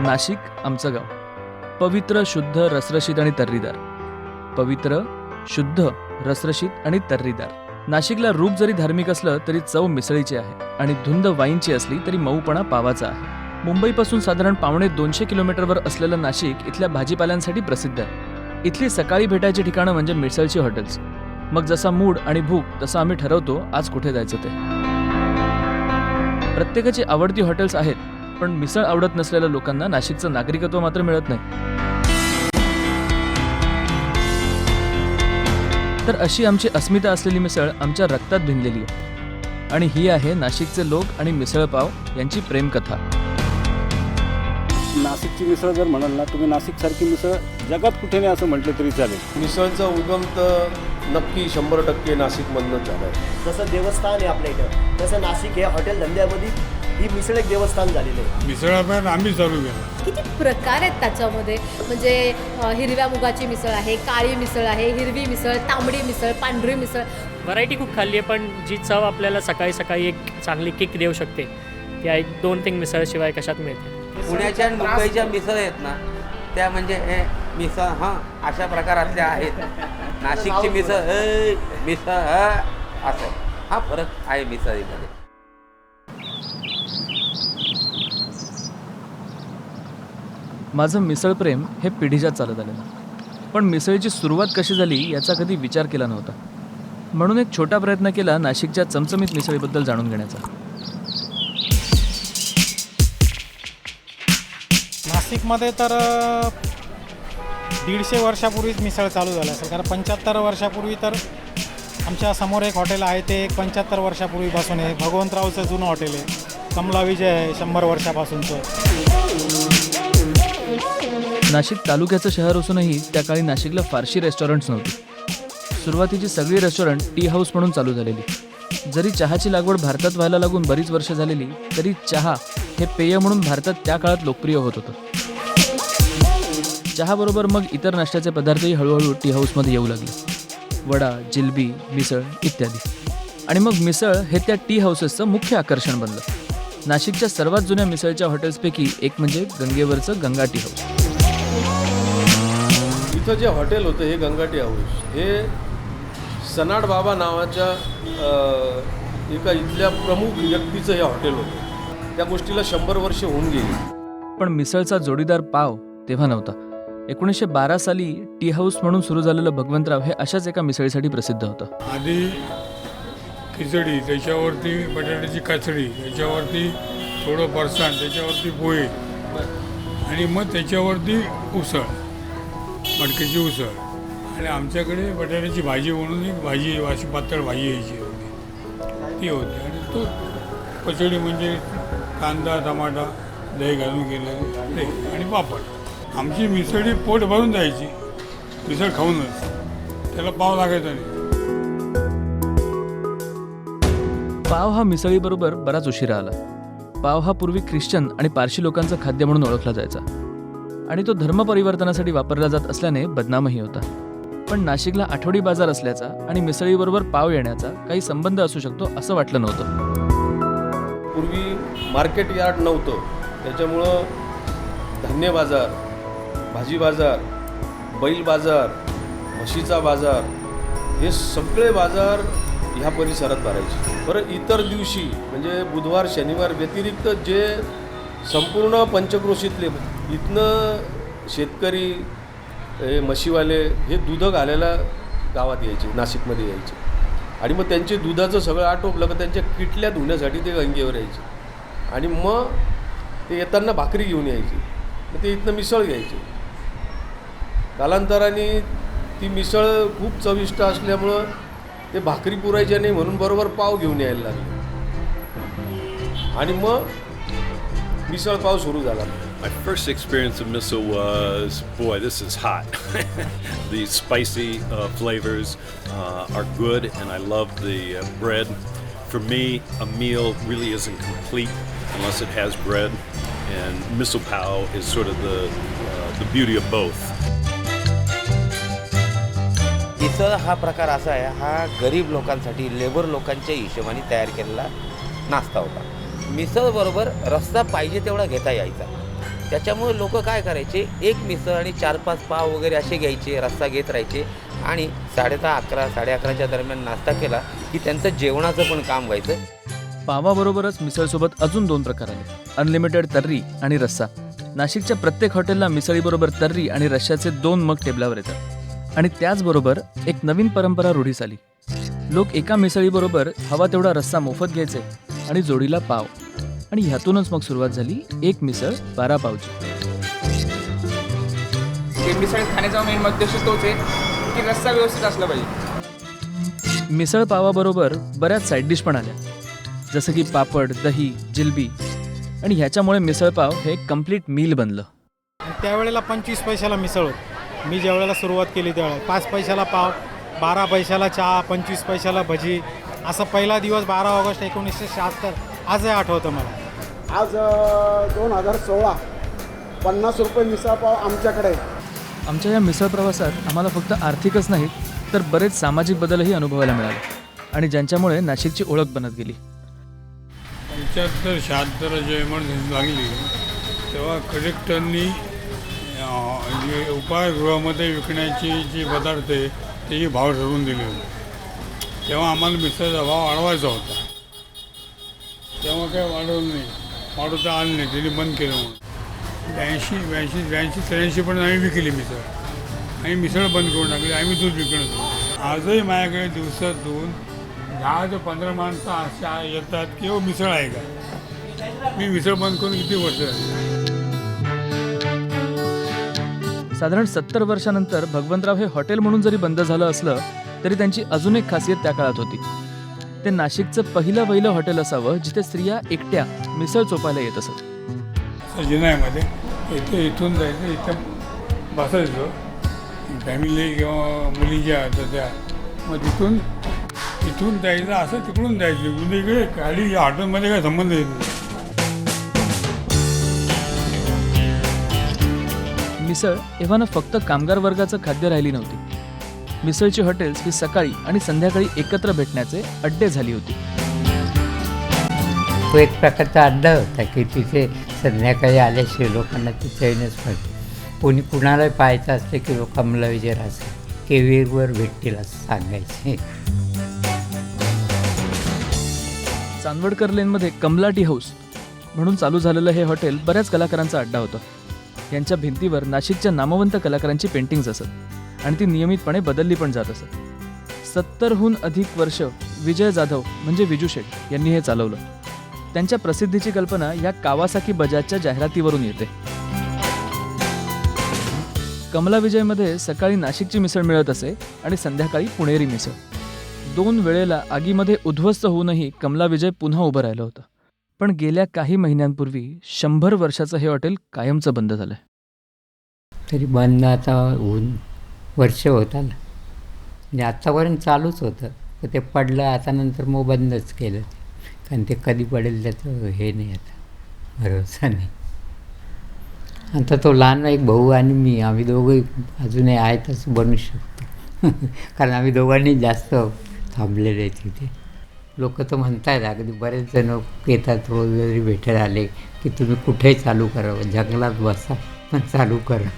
नाशिक आमचं गाव. पवित्र, शुद्ध, रसरशीत आणि तर्रीदार. पवित्र, शुद्ध, रसरशीत आणि तर्रीदार. नाशिकला रूप जरी धार्मिक असलं तरी चव मिसळीची आहे आणि धुंद वाईनची असली तरी मऊपणा पावाचा आहे. मुंबईपासून साधारण 250 किलोमीटरवर असलेलं नाशिक इथल्या भाजीपाल्यांसाठी प्रसिद्ध आहे. इथली सकाळी भेटायची ठिकाणं म्हणजे मिसळची हॉटेल्स. मग जसा मूड आणि भूक तसं आम्ही ठरवतो आज कुठे जायचं ते. प्रत्येकाची आवडती हॉटेल्स आहेत, पण मिसळ आवडत नसलेल्या लोकांना नाशिकचं नागरिकत्व मात्र मिळत नाही. तर अशी आमची अस्मिता असलेली मिसळ आमच्या रक्तात भिनलेली आहे. आणि ही आहे नाशिकचे लोक आणि मिसळपाव यांची प्रेमकथा. नाशिकची मिसळ जर म्हणाल ना तुम्ही, नाशिकसारखी मिसळ जगात कुठे नाही असं म्हटलं तरी चालेल. मिसळचा उगम तर नक्की 100% नाशिकमधनंच झाला आहे. जसं देवस्थान आहे आपल्या इथं, तसं नाशिक हे हॉटेल धंद्यामध्ये ही मिसळ एक देवस्थान झालेलं आहे. मिसळ आम्ही चालू केलं. किती प्रकार आहेत त्याच्यामध्ये, म्हणजे हिरव्या मुगाची मिसळ आहे, काळी मिसळ आहे, हिरवी मिसळ, तांबडी मिसळ, पांढरी मिसळ. व्हरायटी खूप खाल्ली आहे, पण जी चव आपल्याला सकाळी सकाळी एक चांगली किक देऊ शकते त्या 1-2 मिसळशिवाय कशात मिळते. पुण्याच्या आणि मुंबईच्या मिसळ आहेत ना, त्या म्हणजे हे मिसळ अशा प्रकारातल्या आहेत. नाशिकची मिसळ मिसळ असं हा फरक आहे मिसळीमध्ये. माझं मिसळ प्रेम हे पिढीजात चालत आलेलं, पण मिसळीची सुरुवात कशी झाली याचा कधी विचार केला नव्हता. म्हणून एक छोटा प्रयत्न केला नाशिकच्या चमचमीत मिसळीबद्दल जाणून घेण्याचा. नाशिकमध्ये तर 150 वर्षापूर्वीच मिसळ चालू झालं असेल, कारण 75 वर्षापूर्वी तर आमच्या समोर एक हॉटेल आहे, ते 75 वर्षापूर्वीपासून आहे. भगवंतरावचं जुनं हॉटेल आहे. कमला विजय आहे 100 वर्षापासूनचं. नाशिक तालुक्याचं शहर असूनही त्या काळी नाशिकला फारशी रेस्टॉरंट्स नव्हती. सुरुवातीची सगळी रेस्टॉरंट टी हाऊस म्हणून चालू झालेली. जरी चहाची लागवड भारतात व्हायला लागून बरीच वर्ष झालेली तरी चहा हे पेय म्हणून भारतात त्या काळात लोकप्रिय होत होतं. चहाबरोबर मग इतर नाश्त्याचे पदार्थही हळूहळू टी हाऊसमध्ये येऊ लागले. वडा, जिलबी, मिसळ इत्यादी. आणि मग मिसळ हे त्या टी हाऊसेसचं मुख्य आकर्षण बनलं. नाशिकच्या सर्वात जुन्या मिसळच्या हॉटेल्सपैकी एक म्हणजे गंगेवरचं गंगा टी हाऊस. इथं जे हॉटेल होतं हे गंगा टी हाऊस, हे सनाड बाबा नावाच्या एका इथल्या प्रमुख व्यक्तीचं हे हॉटेल होतं. त्या गोष्टीला 100 वर्ष होऊन गेली. पण मिसळचा जोडीदार पाव तेव्हा नव्हता. 1912 साली टी हाऊस म्हणून सुरू झालेलं भगवंतराव हे अशाच एका मिसळीसाठी प्रसिद्ध होतं. आधी खिचडी, त्याच्यावरती बटाट्याची काचडी, त्याच्यावरती थोडं फरसाण, त्याच्यावरती पोहे आणि मग त्याच्यावरती उसळ, मडक्याची उसळ. आणि आमच्याकडे बटाट्याची भाजी म्हणून एक भाजी, अशी पातळ भाजी यायची होती, ती होती. आणि तो कचोडी म्हणजे कांदा, टमाटा, दही घालून केलेलं ते आणि पापड. आमची मिसळी पोट भरून जायची मिसळ खाऊनच, त्याला पाव लागायचा नाही. पाव हा मिसळीबरोबर बराच उशिरा आला. पाव हा पूर्वी ख्रिश्चन आणि पारशी लोकांचं खाद्य म्हणून ओळखला जायचा आणि तो धर्मपरिवर्तनासाठी वापरला जात असल्याने बदनामही होता. पण नाशिकला आठवडी बाजार असल्याचा आणि मिसळीबरोबर पाव येण्याचा काही संबंध असू शकतो असं वाटलं नव्हतं. पूर्वी मार्केट यार्ड नव्हतं, त्याच्यामुळं धान्य बाजार, भाजी बाजार, बैल बाजार, म्हशीचा बाजार हे सगळे बाजार ह्या परिसरात भरायचे. बरं, इतर दिवशी म्हणजे बुधवार, शनिवार व्यतिरिक्त जे संपूर्ण पंचक्रोशीतले इथनं शेतकरी, म्हशीवाले हे दूध घालायला गावात यायचे, नाशिकमध्ये यायचे. आणि मग त्यांचे दुधाचं सगळं आटोपलं का त्यांच्या किटल्या धुण्यासाठी ते गंगेवर यायचे. आणि मग ते येताना भाकरी घेऊन यायची, मग ते इथनं मिसळ घ्यायचे. कालांतराने ती मिसळ खूप चविष्ट असल्यामुळं ते भाकरी पुरायच्या नाही म्हणून बरोबर पाव घेऊन यायला लागले आणि मग मिसळ पाव सुरू झाला. My first experience of miso was, boy, this is hot. The spicy flavors are good, and I love the bread. For me, a meal really isn't complete unless it has bread, and miso pao is sort of the beauty of both. मिसळ हा प्रकार असा आहे, हा गरीब लोकांसाठी, labour लोकांच्या हिशोबाने तयार केलेला नाश्ता होता. मिसळ बरोबर रस्सा पाहिजे तेवढा घेता यायचा. त्याच्यामुळे लोक काय करायचे, एक मिसळ आणि 4-5 पाव वगैरे असे घ्यायचे, रस्सा घेत राहायचे आणि 10:30, 11, 11:30च्या दरम्यान नाश्ता केला की त्यांचं जेवणाचं पण काम व्हायचं. पावाबरोबरच मिसळसोबत अजून 2 प्रकार आले, अनलिमिटेड तर्री आणि रस्सा. नाशिकच्या प्रत्येक हॉटेलला मिसळीबरोबर तर्री आणि रश्श्याचे 2 मग टेबलावर येतात. आणि त्याचबरोबर एक नवीन परंपरा रूढीस आली. लोक एका मिसळीबरोबर हवा तेवढा रस्सा मोफत घ्यायचे आणि जोडीला पाव. आणि ह्यातूनच मग सुरुवात झाली 1 मिसळ 12 पावची. मिसळ खाण्याचा मेन उद्देश तोच आहे की रस्सा व्यवस्थित असला पाहिजे. मिसळ पावाबरोबर बऱ्याच साईड डिश पण आल्या, जसं की पापड, दही, जिलबी. आणि ह्याच्यामुळे मिसळपाव हे एक कम्प्लीट मील बनलं. त्यावेळेला 25 पैशाला मिसळ होती. मी ज्यावेळेला सुरुवात केली त्यावेळेला 5 पैशाला पाव, 12 पैशाला चहा, 25 पैशाला भजी. असा पहिला दिवस 12 ऑगस्ट 1976 आजही आठवतं मला. आज 2016 50 रुपये मिसळपाव आमच्याकडे. आमच्या या मिसळ प्रवासात आम्हाला फक्त आर्थिकच नाही तर बरेच सामाजिक बदलही अनुभवायला मिळाले आणि ज्यांच्यामुळे नाशिकची ओळख बनत गेली. 75-76 जे इमर्जन्सी लागली तेव्हा कलेक्टरनी जे उपाहारगृहामध्ये विकण्याची जी पदार्थ आहे तेही भाव ठरवून दिले होते. तेव्हा आम्हाला मिसळचा भाव वाढवायचा होता. तेव्हा काय वाढवलं नाही, वाढवता आलं नाही, त्यांनी बंद केलं. म्हणून 82-83 पण आम्ही विकली मिसळ आणि मिसळ बंद करून टाकली. आम्ही दूध विकत होतो. आजही माझ्याकडे दिवसातून 10 ते 15 माणसं अशा येतात की हो मिसळ आहे का. मी मिसळ बंद करून किती वर्ष झाली. साधारण 70 वर्षानंतर भगवंतराव हे हॉटेल म्हणून जरी बंद झालं असलं तरी त्यांची अजून एक खासियत त्या काळात होती. ते नाशिकचं पहिलं हॉटेल असावं जिथे स्त्रिया एकट्या मिसळ चोपायला येत असत. जिन्यामध्ये इथून जायचं, इथं बसायचं, फॅमिली किंवा मुली ज्या होत्या त्या, मग इथून जायचं असं तिकडून जायचं. इकडे खाली हॉटेलमध्ये काय संबंध येत नाही. मिसळ एव्हाना फक्त कामगार वर्गाचं खाद्य राहिली नव्हती. मिसळची हॉटेल्स ही सकाळी आणि संध्याकाळी एकत्र भेटण्याचे अड्डे झाली होती. तो एक प्रकारचा अड्डा होता की तिथे संध्याकाळी आल्याशिवाय लोकांना ते चैनच पडते. कोणी कुणालाही पाहायचं असलं की लोक कमला विजय राहते केवीवर भेटतील असं सांगायचे. चांदवडकर लेनमध्ये कमला टी हाऊस म्हणून चालू झालेलं हे हॉटेल बऱ्याच कलाकारांचा अड्डा होता. यांच्या भिंतीवर नाशिकच्या नामवंत कलाकारांची पेंटिंग्ज असत आणि ती नियमितपणे बदलली पण जात असत. 70हून अधिक वर्ष विजय जाधव म्हणजे विजू शेठ यांनी हे चालवलं. त्यांच्या प्रसिद्धीची कल्पना या कावासाकी बजाजच्या जाहिरातीवरून येते. कमला विजयमध्ये सकाळी नाशिकची मिसळ मिळत असे आणि संध्याकाळी पुणेरी मिसळ. 2 वेळेला आगीमध्ये उद्ध्वस्त होऊनही कमला विजय पुन्हा उभं राहिलं होतं. पण गेल्या काही महिन्यांपूर्वी 100 वर्षाचं हे हॉटेल कायमचं बंद झालंय. तरी बंद आता होऊन वर्ष होत आलं. म्हणजे आत्तापर्यंत चालूच होतं, तर ते पडलं आता नंतर मग बंदच केलं. कारण ते कधी पडेल त्याचं हे नाही, आता भरोसा नाही. आता तो लहान एक भाऊ आणि मी, आम्ही दोघंही अजूनही आहेत असं बनू शकतो. कारण आम्ही दोघांनी जास्त थांबलेले आहेत तिथे. लोक तर म्हणतात, अगदी बरेच जण येतात रोज जरी भेटायला आले की तुम्ही कुठेही चालू करावं, जंगलात बसा पण चालू करा.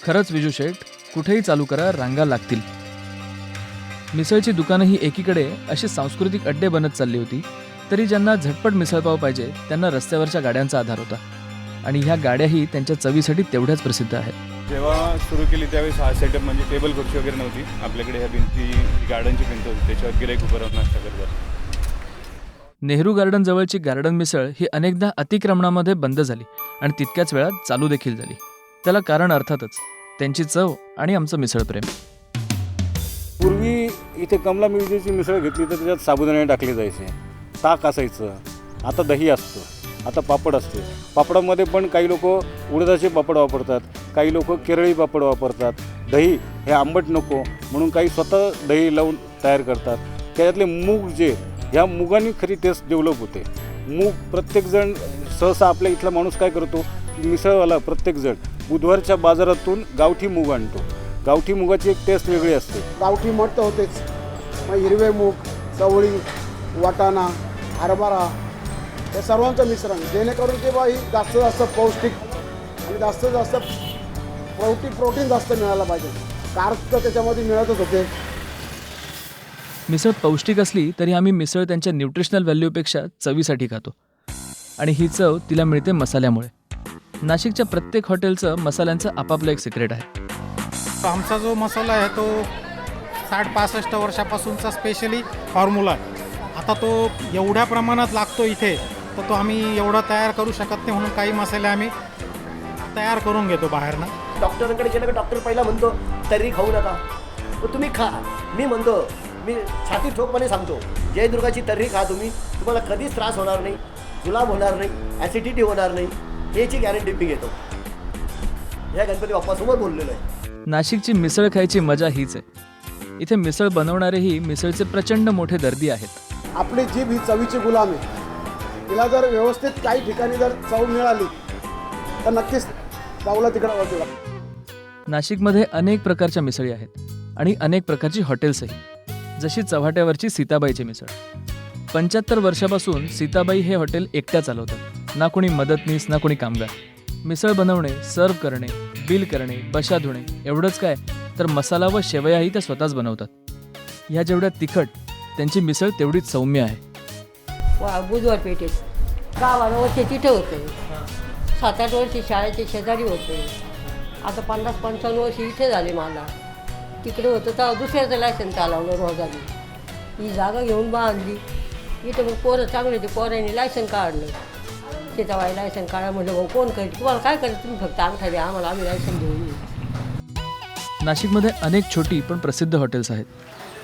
खरंच विजू शेठ, कुठेही चालू करा, रांगा लागतील. मिसळची दुकानं ही एकीकडे अशी सांस्कृतिक अड्डे बनत चालली होती, तरी ज्यांना झटपट मिसळपाव पाहिजे त्यांना रस्त्यावरच्या गाड्यांचा आधार होता. आणि ह्या गाड्याही त्यांच्या चवीसाठी तेवढ्याच प्रसिद्ध आहेत. जेव्हा सुरू केली त्यावेळेस हा सेटअप म्हणजे टेबल खुर्ची वगैरे नव्हती. आपल्याकडे ह्या भिंती गार्डनची भिंत होती, त्याच्यावर गिऱ्हाईक उभं राहून नाश्ता करतात. नेहरू गार्डन जवळची गार्डन मिसळ ही अनेकदा अतिक्रमणामध्ये बंद झाली आणि तितक्याच वेळात चालू देखील झाली. त्याला कारण अर्थातच त्यांची चव आणि आमचं मिसळप्रेम. पूर्वी इथे कमला मिरचीची मिसळ घेतली तर त्याच्यात साबुदाणे टाकले जायचे, ताक असायचं, आता दही असतं, आता पापड असते. पापडामध्ये पण काही लोक उडदाचे पापड वापरतात, काही लोक केरळी पापड वापरतात. दही हे आंबट नको म्हणून काही स्वतः दही लावून तयार करतात. त्याच्यातले मूग जे, ह्या मुगांनी खरी टेस्ट डेव्हलप होते. मूग प्रत्येकजण सहसा आपल्या इथला माणूस काय करतो, मिसळवाला प्रत्येकजण बुधवारच्या बाजारातून गावठी मूग आणतो. गावठी मुगाची एक टेस्ट वेगळी असते. गावठी मठ तर होतेच, मग हिरवे मूग, चवळी, वाटाणा, हरभरा, हे सर्वांचं मिश्रण जेणेकरून की बा ही जास्त पौष्टिक जास्तीत जास्त प्रोटीन जास्त मिळायला पाहिजे. कार्ब तर त्याच्यामध्ये मिळतच होते. मिसळ पौष्टिक असली तरी आम्ही मिसळ त्यांच्या न्यूट्रिशनल व्हॅल्यूपेक्षा चवीसाठी खातो आणि ही चव तिला मिळते मसाल्यामुळे. नाशिकच्या प्रत्येक हॉटेलचं मसाल्यांचं आपापलं एक सिक्रेट आहे. आमचा जो मसाला आहे तो 60-65 वर्षापासूनचा स्पेशली फॉर्म्युला आहे. आता तो एवढ्या प्रमाणात लागतो इथे तर तो आम्ही एवढा तयार करू शकत नाही, म्हणून काही मसाले आम्ही तयार करून घेतो बाहेरनं. डॉक्टरांकडे गेलं का डॉक्टर पहिला म्हणतो तर्री खाऊ नका, तर तुम्ही खा. मी म्हणतो, मी छाती ठोकपणे सांगतो, जयदुर्गाची तर्री खा तुम्ही, तुम्हाला कधीच त्रास होणार नाही, जुलाब होणार नाही, ॲसिडिटी होणार नाही, याची गॅरंटी मी घेतो. या गणपती बाप्पासमोर बोललेलो आहे. नाशिकची मिसळ खायची मजा हीच आहे. इथे मिसळ बनवणारेही मिसळचे प्रचंड मोठे दर्दी आहेत. आपली जीभ ही चवीची गुलाम आहे. तिला जर व्यवस्थित काही ठिकाणी जर चव मिळाली तर नक्कीच पावला तिकडं वाचूला. नाशिकमध्ये अनेक प्रकारच्या मिसळी आहेत आणि अनेक प्रकारची हॉटेल्सही, जशी चव्हाट्यावरची सीताबाईची मिसळ. 75 वर्षापासून सीताबाई हे हॉटेल एकट्या चालवतात. ना कोणी मदतनीस ना कोणी कामगार. मिसळ बनवणे, सर्व करणे, बिल करणे, बशा धुणे, एवढंच काय तर मसाला व शेवयाही त्या स्वतःच बनवतात. ह्या जेवढ्या तिखट त्यांची मिसळ तेवढीच सौम्य आहे. बुधवार पेठेत गावाला वर्षी तिथे होतं, 7-8 वर्षी शाळेचे शेजारी होते. आता 50-55 वर्षी इथे झाले. मला तिकडे होतं तर दुसऱ्याचं लायसन चालवलं रोजाने. ही जागा घेऊन बांधली इथं. मग पोरं चांगले होते, पोरांनी लायसन काढलं. शेताबाई लायसन काढा म्हटलं, मग कोण करेल, तुम्हाला काय करायचं, तुम्ही फक्त अंगठा द्या आम्हाला, आम्ही लायसन देऊन येऊ. नाशिकमध्ये अनेक छोटी पण प्रसिद्ध हॉटेल्स आहेत.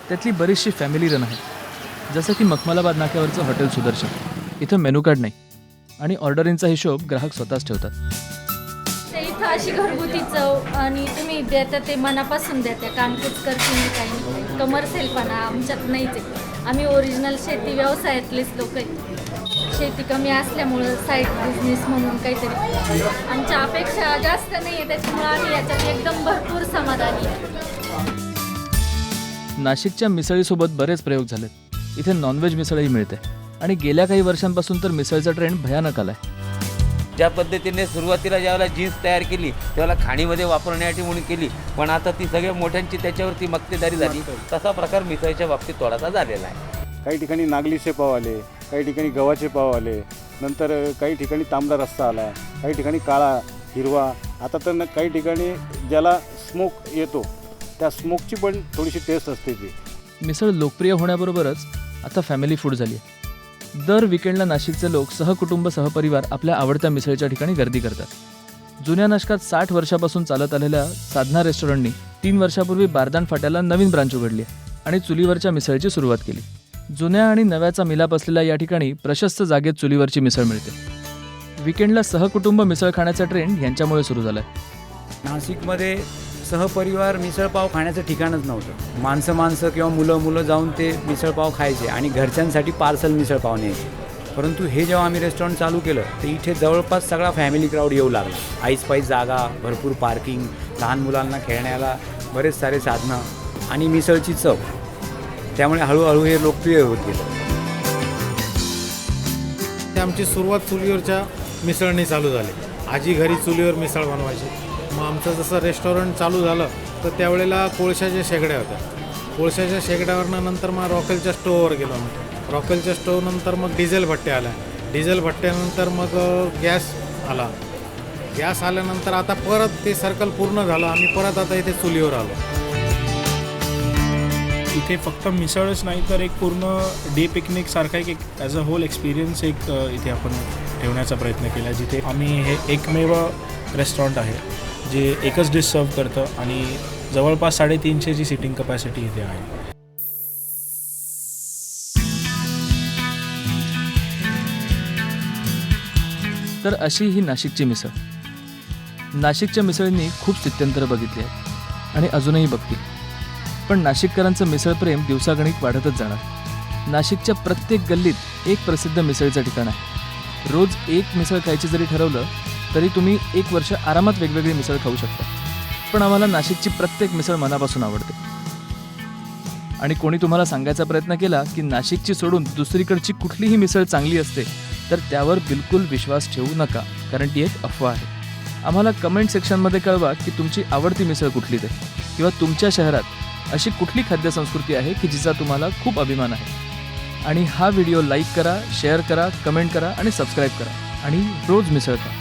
त्यातली बरीचशी फॅमिली रन आहेत, जसं की मखमलाबाद नाक्यावरचं हॉटेल सुदर्शन. इथं मेनू कार्ड नाही आणि ऑर्डरिंगचा हिशोब ग्राहक स्वतःच ठेवतात. इथं अशी घरगुती चव आणि तुम्ही देता ते मनापासून देता, कामकीच करते मी काही नाही. कमर्शियलपणा आमच्यात नाहीच आहे. आम्ही ओरिजिनल शेती व्यवसायातलेच लोक आहेत. शेती कमी असल्यामुळं साईड बिझनेस म्हणून काहीतरी आमच्या अपेक्षा जास्त नाही आहे, त्याच्यामुळं आम्ही याच्यात एकदम भरपूर समाधानी आहे. नाशिकच्या मिसळीसोबत बरेच प्रयोग झालेत. इथे नॉनव्हेज मिसळही मिळते आणि गेल्या काही वर्षांपासून तर मिसळचा ट्रेंड भयानक आलाय. ज्या पद्धतीने सुरुवातीला ज्यावेळेला जीन्स तयार केली त्यावेळेला खाणीमध्ये वापरण्यासाठी म्हणून केली, पण आता ती सगळ्या मोठ्यांची त्याच्यावरती मक्तेदारी झाली. तसा प्रकार मिसळच्या बाबतीत थोडासा झालेला आहे. काही ठिकाणी नागलीचे पाव आले, काही ठिकाणी गव्हाचे पाव आले, नंतर काही ठिकाणी तांबडा रस्सा आला, काही ठिकाणी काळा, हिरवा. आता तर काही ठिकाणी ज्याला स्मोक येतो त्या स्मोकची पण थोडीशी टेस्ट असते. ती मिसळ लोकप्रिय होण्याबरोबरच आता फॅमिली फूड झाली आहे. दर विकेंडला नाशिकचे लोक सहकुटुंब सहपरिवार आपल्या आवडत्या मिसळीच्या ठिकाणी गर्दी करतात. जुन्या नाशकात 60 वर्षापासून चालत आलेल्या साधना रेस्टॉरंटनी 3 वर्षापूर्वी बारदान फाट्याला नवीन ब्रांच उघडली आणि चुलीवरच्या मिसळीची सुरुवात केली. जुन्या आणि नव्याचा मिलाप असलेल्या या ठिकाणी प्रशस्त जागेत चुलीवरची मिसळ मिळते. विकेंडला सहकुटुंब मिसळ खाण्याचा ट्रेंड यांच्यामुळे सुरू झाला आहे. नाशिकमध्ये सहपरिवार मिसळपाव खाण्याचं ठिकाणच नव्हतं. माणसं किंवा मुलं जाऊन ते मिसळपाव खायचे आणि घरच्यांसाठी पार्सल मिसळपाव न्यायचे. परंतु हे जेव्हा आम्ही रेस्टॉरंट चालू केलं तर इथे जवळपास सगळा फॅमिली क्राऊड येऊ लागला. ऐसपाईस जागा, भरपूर पार्किंग, लहान मुलांना खेळण्याला बरेच सारे साधनं आणि मिसळची चव, त्यामुळे हळूहळू हे लोकप्रिय होत गेलं. आमची सुरुवात चुलीवरच्या मिसळणी चालू झाली. आजी घरी चुलीवर मिसळ बनवायची. मग आमचं जसं रेस्टॉरंट चालू झालं तर त्यावेळेला कोळशाच्या शेगड्या होत्या. कोळशाच्या शेगड्यावरनं नंतर मग रॉकेलच्या स्टोववर गेलो आम्ही. रॉकेलच्या स्टोवनंतर मग डिझेल भट्ट्या आल्या. डिझेल भट्ट्यानंतर मग गॅस आला. गॅस आल्यानंतर आता परत ते सर्कल पूर्ण झालं. आम्ही परत आता इथे चुलीवर आलो. इथे फक्त मिसळच नाही तर एक पूर्ण डे पिकनिकसारखा एक ॲज अ होल एक्सपिरियन्स इथे आपण ठेवण्याचा प्रयत्न केला. जिथे आम्ही हे एकमेव रेस्टॉरंट आहे जे एकच डिश सर्व करतं आणि जवळपास 350ची सिटिंग कपॅसिटी इथे आहे. तर अशी ही नाशिकची मिसळ. नाशिकच्या मिसळींनी खूप स्थित्यंतरं बघितली आहेत आणि अजूनही बघतील. पण नाशिककरांचं मिसळप्रेम दिवसागणिक वाढतच जाणार. नाशिकच्या प्रत्येक गल्लीत एक प्रसिद्ध मिसळीचं ठिकाण आहे. रोज एक मिसळ खायची जरी ठरवलं तरी तुम्ही 1 वर्ष आरामात वेगवेगळी मिसळ खाऊ शकता. पण आम्हाला नाशिकची प्रत्येक मिसळ मनापासून आवडते. आणि कोणी तुम्हाला सांगायचा प्रयत्न केला की नाशिकची सोडून दुसरीकडची कुठलीही मिसळ चांगली असते तर त्यावर बिलकुल विश्वास ठेवू नका, कारण ती एक अफवा आहे. आम्हाला कमेंट सेक्शनमध्ये कळवा की तुमची आवडती मिसळ कुठली ते, किंवा तुमच्या शहरात अशी कुठली खाद्यसंस्कृती आहे की जिचा तुम्हाला खूप अभिमान आहे. आणि हा व्हिडिओ लाईक करा, शेअर करा, कमेंट करा आणि सबस्क्राईब करा आणि रोज मिसळ खा.